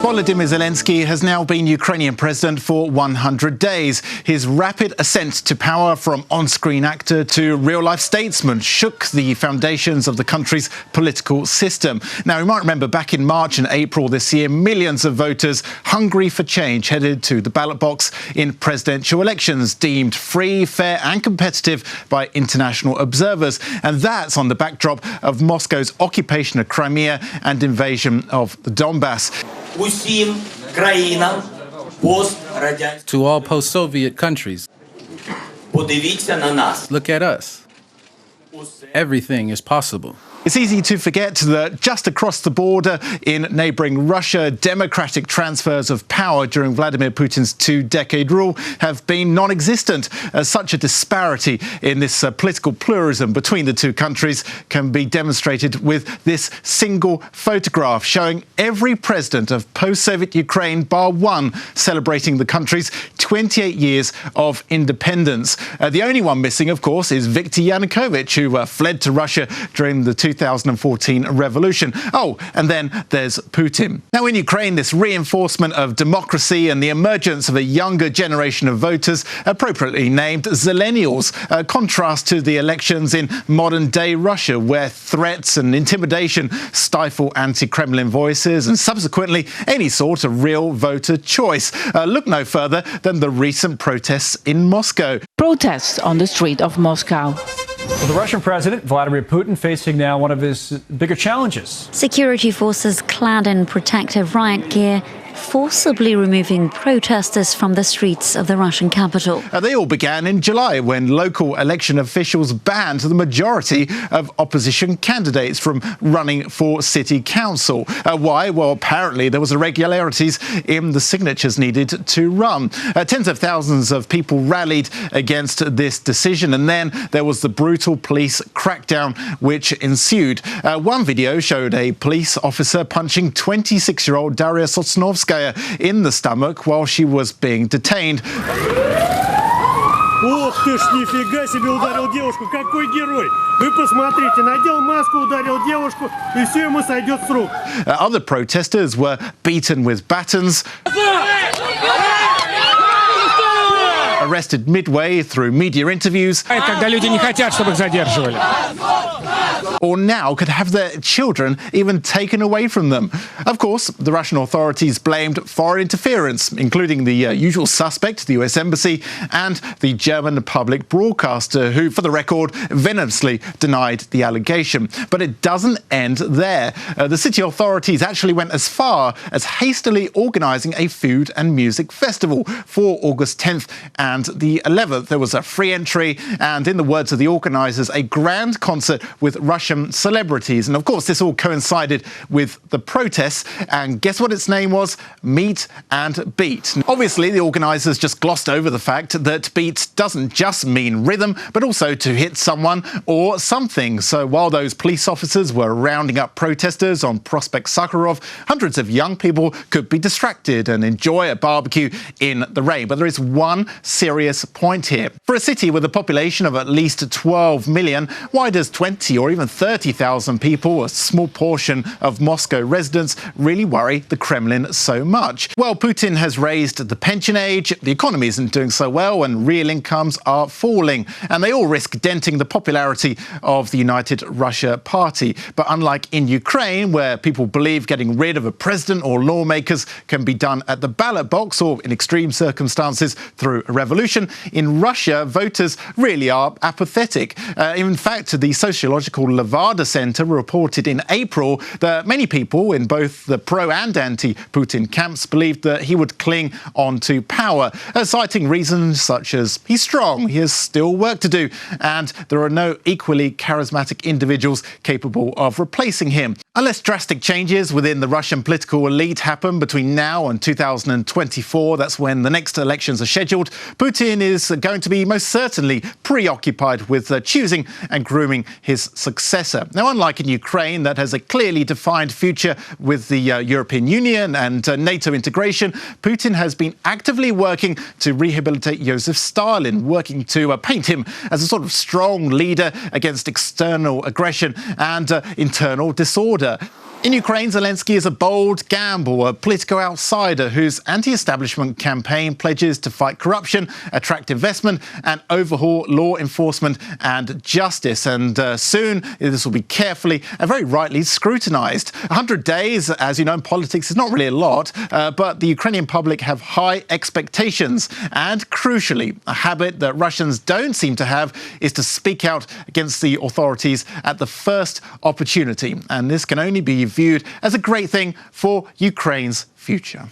Volodymyr Zelensky has now been Ukrainian president for 100 days. His rapid ascent to power from on-screen actor to real-life statesman shook the foundations of the country's political system. Now, you might remember back in March and April this year, millions of voters hungry for change headed to the ballot box in presidential elections deemed free, fair and competitive by international observers. And that's on the backdrop of Moscow's occupation of Crimea and invasion of the Donbass. To all post-Soviet countries, look at us. Everything is possible. It's easy to forget that just across the border in neighbouring Russia, democratic transfers of power during Vladimir Putin's two-decade rule have been non-existent. Such a disparity in this political pluralism between the two countries can be demonstrated with this single photograph showing every president of post-Soviet Ukraine, bar one, celebrating the country's 28 years of independence. The only one missing, of course, is Viktor Yanukovych, who fled to Russia during the 2014 revolution. Oh, and then there's Putin. Now, in Ukraine, this reinforcement of democracy and the emergence of a younger generation of voters, appropriately named Zillennials, contrast to the elections in modern-day Russia, where threats and intimidation stifle anti-Kremlin voices and subsequently any sort of real voter choice. Look no further than the recent protests in Moscow. Protests on the street of Moscow. Well, the Russian president, Vladimir Putin, facing now one of his bigger challenges. Security forces clad in protective riot gear forcibly removing protesters from the streets of the Russian capital. They all began in July when local election officials banned the majority of opposition candidates from running for city council. Why? Well, apparently there was irregularities in the signatures needed to run. Tens of thousands of people rallied against this decision, and then there was the brutal police crackdown which ensued. One video showed a police officer punching 26-year-old Daria Sosnovskaya in the stomach while she was being detained. Ох ты ж, нифига себе, ударил девушку. Какой герой! Вы посмотрите, надел маску, ударил девушку, и все ему сойдет с рук. Other protesters were beaten with batons, arrested midway through media interviews, Когда люди не хотят, чтобы их задерживали. or now could have their children even taken away from them. Of course, the Russian authorities blamed foreign interference, including the usual suspect, the US Embassy, and the German public broadcaster, who, for the record, venomously denied the allegation. But it doesn't end there. The city authorities actually went as far as hastily organising a food and music festival for August 10th and the 11th. There was a free entry and, in the words of the organisers, a grand concert with Russian celebrities. And of course, this all coincided with the protests. And guess what its name was? Meet and Beat. Obviously, the organisers just glossed over the fact that beat doesn't just mean rhythm, but also to hit someone or something. So while those police officers were rounding up protesters on Prospect Sakharov, hundreds of young people could be distracted and enjoy a barbecue in the rain. But there is one serious point here. For a city with a population of at least 12 million, why does 20 or even 30,000 people, a small portion of Moscow residents, really worry the Kremlin so much? Well, Putin has raised the pension age, the economy isn't doing so well, and real incomes are falling. And they all risk denting the popularity of the United Russia Party. But unlike in Ukraine, where people believe getting rid of a president or lawmakers can be done at the ballot box or, in extreme circumstances, through a revolution, in Russia, voters really are apathetic. In fact, the sociological Levada Center reported in April that many people in both the pro and anti-Putin camps believed that he would cling on to power, citing reasons such as he's strong, he has still work to do, and there are no equally charismatic individuals capable of replacing him. Unless drastic changes within the Russian political elite happen between now and 2024, that's when the next elections are scheduled, Putin is going to be most certainly preoccupied with choosing and grooming his successor. Now, unlike in Ukraine, that has a clearly defined future with the European Union and NATO integration, Putin has been actively working to rehabilitate Joseph Stalin, working to paint him as a sort of strong leader against external aggression and internal disorder. In Ukraine, Zelensky is a bold gamble, a political outsider whose anti-establishment campaign pledges to fight corruption, attract investment and overhaul law enforcement and justice. And soon this will be carefully and very rightly scrutinised. 100 days, as you know, in politics is not really a lot, but the Ukrainian public have high expectations. And crucially, a habit that Russians don't seem to have is to speak out against the authorities at the first opportunity. And this can only be viewed as a great thing for Ukraine's future.